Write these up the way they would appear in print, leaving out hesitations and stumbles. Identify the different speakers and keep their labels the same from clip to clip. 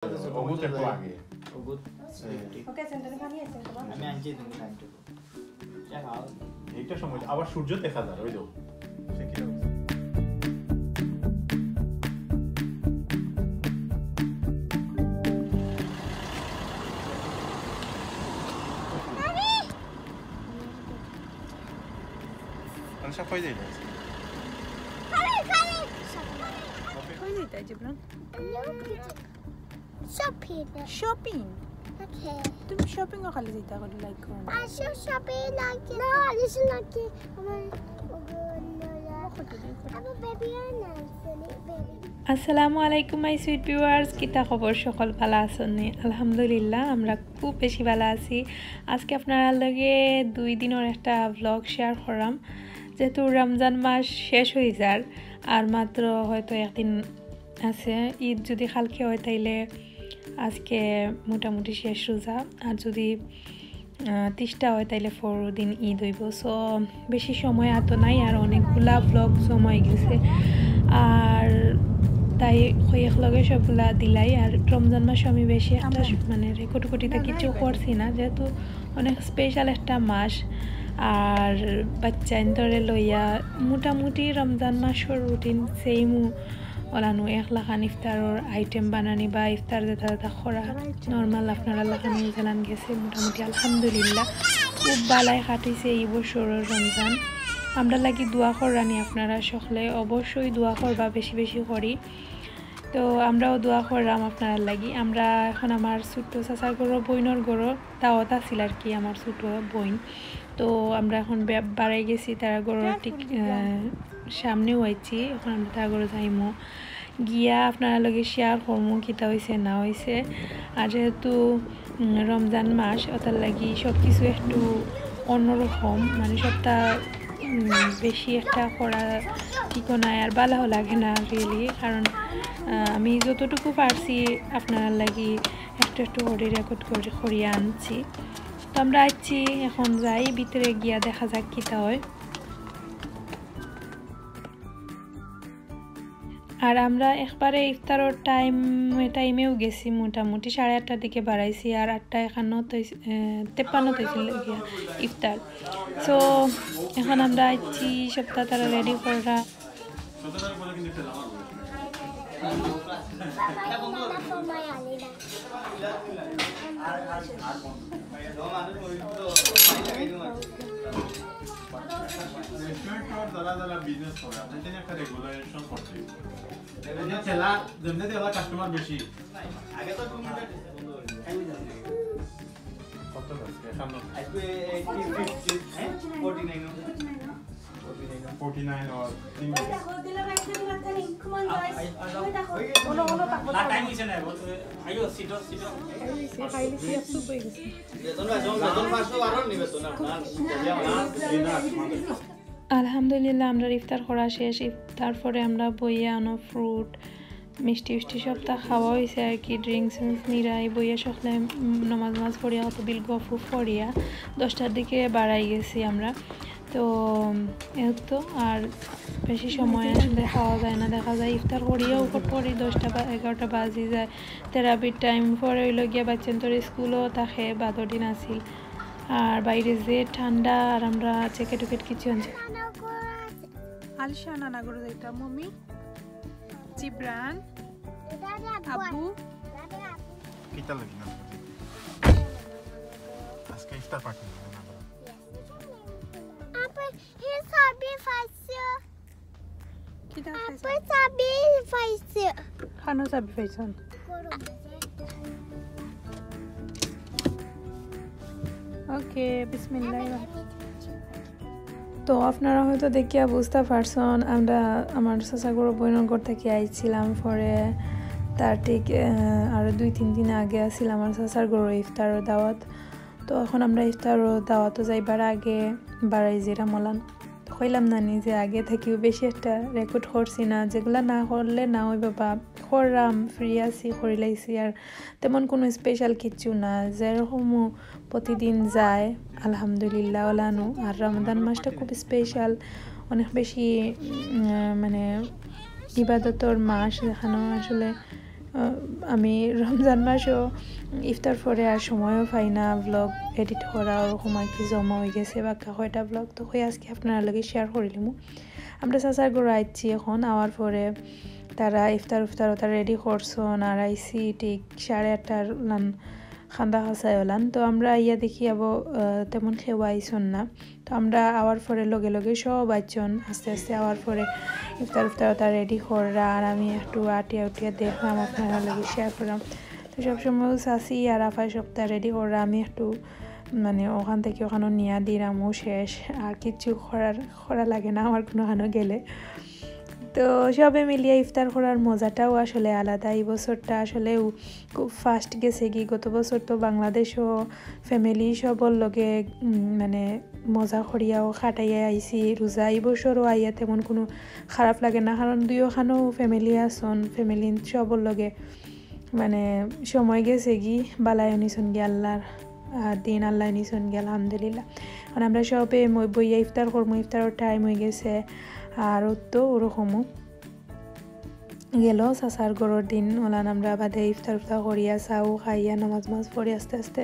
Speaker 1: ওগুতে একটু আগে
Speaker 2: ওগুত
Speaker 3: ওকে সেন্টারে পানি আছে তোমার
Speaker 2: আমি আনছি তুমি টাইমটা যা খাও
Speaker 1: এইটা সময় আবার সূর্য দেখা যায় ওই তো সে কি আনসা কই যাই না
Speaker 3: কই যাইতা জিবরান
Speaker 4: Shopping.
Speaker 3: Okay.
Speaker 4: তুমি শপিং ও খালি যাইতা করে লাইক করো না
Speaker 3: I should shopping like no, I just like it. I'm a baby and I'm a baby.
Speaker 4: আসসালামু আলাইকুম মাই সুইট ভিউয়ার্স কিতা খবর সকল ভালো আছেন আলহামদুলিল্লাহ আমরা খুব বেশি ভালো আছি আজকে আপনারা লগে 2 দিনের একটা ব্লগ শেয়ার করাম যেহেতু রমজান মাস শেষ হয়ে যায় আর মাত্র হয়তো একদিন আছে ঈদ যদি কালকে হয় তাইলে আজকে মোটামুটি শেষ রোজা আর যদি 30টা হয় তাইলে 4 দিন ঈদ হইব সো বেশি সময় আতো নাই আর অনেকগুলা ব্লগ সময় গেছে আর তাই হইয়া লগে সবগুলা দিলাই আর রমজান মাসে আমি বেশি একটা মানে রেকর্ড কটিতে কিছু করছি না যেহেতু অনেক স্পেশাল একটা মাস আর বাচ্চা ইন্তরে লইয়া মোটামুটি রমজান মাসের রুটিন সেইমু ওলানো একলাখান ইফতারের আইটেম বানানি বা ইফতার যেটা খরা নর্মাল আপনারা লাখান জানান গেছে মোটামুটি আলহামদুলিল্লাহ খুব ভালাই কাটিছে এই বছরের রমজান আমরা লাগি দোয়া করানি আপনারা সকলে অবশ্যই দোয়া করবা বেশি বেশি করি তো আমরাও দোয়া করলাম আপনারা লাগি আমরা এখন আমার ছোট্ট চাচার ঘর বইনর ঘর দাওয়াত আছিল আর কি আমার ছোট বইন তো আমরা এখন বাড়াই গেছি তার ঘর ঠিক সামনেও আইছি এখন আমরা তার ঘরে যাইমো গিয়া আপনারা লগে শেয়ার করমু কিতা হয়েছে না হয়েছে আর যেহেতু রমজান মাস ওটার লাগি সব কিছু একটু অন্যরকম মানে সবটা বেশি একটা করা ঠিকও নাই আর ভালো লাগে না রিয়েলি কারণ আমি যতটুকু পারছি আপনারা লাগি একটু একটু করে রেকর্ড করে করিয়ে আনছি তো আমরা আসছি এখন যাই ভিতরে গিয়া দেখা যাক কিতা হয় আর আমরা একবারে ইফতারের টাইমেও গেছি মোটামুটি 8:30টার দিকে বাড়াইছি আর 8:53 হয়েছিল গিয়া ইফতার সো এখন আমরা আইছি সপ্তাহ তারা রেডি করা
Speaker 1: বিজনেস করে আপনি একটা রেগুলারেশন করতে এই চেলা যেমনে দেলা কাস্টমার বেশি আগে তো কত আছে সামনে আজকে 49 or 3
Speaker 2: না টাইম হইছে না আইও সিটো
Speaker 4: খাইলি সুপ হয়ে গেছে
Speaker 2: বেতন পাঁচশো আরো নিবে তো না
Speaker 4: আলহামদুলিল্লাহ আমরা ইফতার করা শেষ তারপরে আমরা বইয়া আনো ফ্রুট মিষ্টি সবটা খাওয়া হয়েছে আর কি ড্রিঙ্কস নিরাই বইয়া সকলে নামাজ পড়িয়া অত বিল গফু পড়িয়া 10টার দিকে বাড়াই গেছি আমরা তো তো আর বেশি সময় আসলে খাওয়া যায় না দেখা যায় ইফতার করিয়া উপর পড়ি 10টা বা 11টা বাজি যায় থেরাপির টাইম পরে হইল গিয়া বাচ্চান্তর স্কুলও থাকে 12 দিন আসিল আর বাইরে যে ঠান্ডা আর আমরা জ্যাকেট কিছু আনছি আলশা নানা করে যাইতা মম্মি জিবরান আব্বু
Speaker 1: কিটা লাগি না আজকে ইফতার পার্টি না
Speaker 3: Apa hisabi faisya.
Speaker 4: কিটা
Speaker 3: Apa sabi faisya.
Speaker 4: খানো সাবি ফাইছন ওকে বিসমিল্লাহ তো আপনারা হয়তো দেখিয়া বুঝতে পারছেন আমরা আমার চাচাগর বইনগর থেকে আইছিলাম পরে তার ঠিক আরো 2-3 দিন আগে আসছিলাম আমার চাচার ঘর ইফতার দাওয়াত তো এখন আমরা ইফতার দাওয়াত যাইবার আগে বাড়াই জিরা মলান কইলাম না যে আগে থেকেও বেশি একটা রেকর্ড করছি না যেগুলা না করলে না ওই বাবা করলাম ফ্রি আছি করিলাইছি আর তেমন কোনো স্পেশাল কিছু না যেরকম প্রতিদিন যায় আলহামদুলিল্লাহ ওলানো আর রমজান মাসটা খুব স্পেশাল অনেক বেশি মানে ইবাদতর মাস যেখানে আসলে আমি রমজান মাসও ইফতার পরে আর সময়ও পাই না ব্লগ এডিট করা ওরকম আর কি জমা হয়ে গেছে বাক্কা কয়টা ব্লগ তো হয়ে আজকে আপনারা লগে শেয়ার করিলাম আমরা চাচার ঘরে আইছি এখন আওয়ার পরে তারা ইফতার ওটা রেডি করছন আর আইসি ঠিক 8:30 খান্দা খাসাই হলান তো আমরা ইয়া দেখি আবো তেমন খেওয়া আইসন না তো আমরা আওয়ার পরে লগে সব আইসন আস্তে আস্তে আওয়ার পরে ইফতার ওটা রেডি করা আর আমি একটু আটিয়া দেখলাম আপনারা লগে শেয়ার করলাম তো সবসময় চাষি আর আফাই সপ্তাহ রেডি করা আমি একটু মানে ওখান থেকে ওখানে নিয়ে দিলামও শেষ আর কিছু করা লাগে না আমার কোনোখানে গেলে তো সবে মিলিয়ে ইফতার করার মজাটাও আসলে আলাদা এই বছরটা আসলে খুব ফাস্ট গেছে কি গত বছর তো বাংলাদেশও ফ্যামিলি সবর লগে মানে মজা করিয়াও খাটাইয়া আইছি রোজা এই বছরও আইয়া তেমন কোনো খারাপ লাগে না কারণ দুইখানেও ফ্যামিলি আসন ফ্যামিলি সবর লগে মানে সময় গেছে কি বালাই নিছন গিয়ে আল্লাহর দিন আল্লাহ নিছন গিয়ে আলহামদুলিল্লাহ কারণ আমরা সবে বইয়া ইফতার করবো ইফতারের টাইম হয়ে গেছে আর তো ওরকমও গেল চাচার গরুর দিন ওলান আমরা বাদে ইফতার করিয়া চাও খাইয়া নামাজ পড়ি আস্তে আস্তে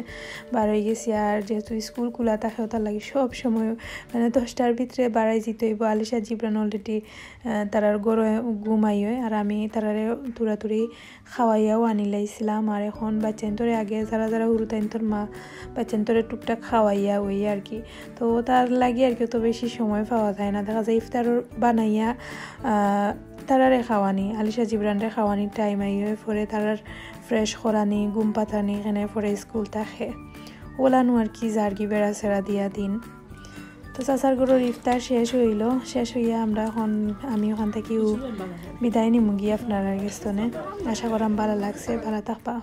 Speaker 4: বার হয়ে গেছি আর যেহেতু স্কুল খোলা থাকে ওটার লাগে সব সময় মানে 10টার ভিতরে বাড়াই যেতে হইব আলিশা জিবরান অলরেডি তারার গরু ঘুমাই হয় আর আমি তারারে তুরাতুরি খাওয়াইয়াও আনি লাইছিলাম আর এখন বাচ্চান্তরে আগে যারা হুরুতাইন্তর মা বাচ্চান্তরে টুকটাক খাওয়াইয়া ওই আর কি তো তার লাগে আর কি তো বেশি সময় পাওয়া যায় না দেখা যায় ইফতার বানাইয়া তারারে খাওয়ানি আলিশা জিবরানরে খাওয়ানির টাইম আইয়ে পরে তারার ফ্রেশ করানি ঘুম পাতানি এখানে পরে স্কুল থাকে ওলানো আর কি জার্গি বেড়া সেরা দিয়া দিন তো চাচার গরুর ইফতার শেষ হইয়া আমরা এখন আমি ওখান থেকে বিদায় নিমু গিয়ে আপনারা গেস্তনে আশা করাম ভালো লাগছে ভালো থাকবা।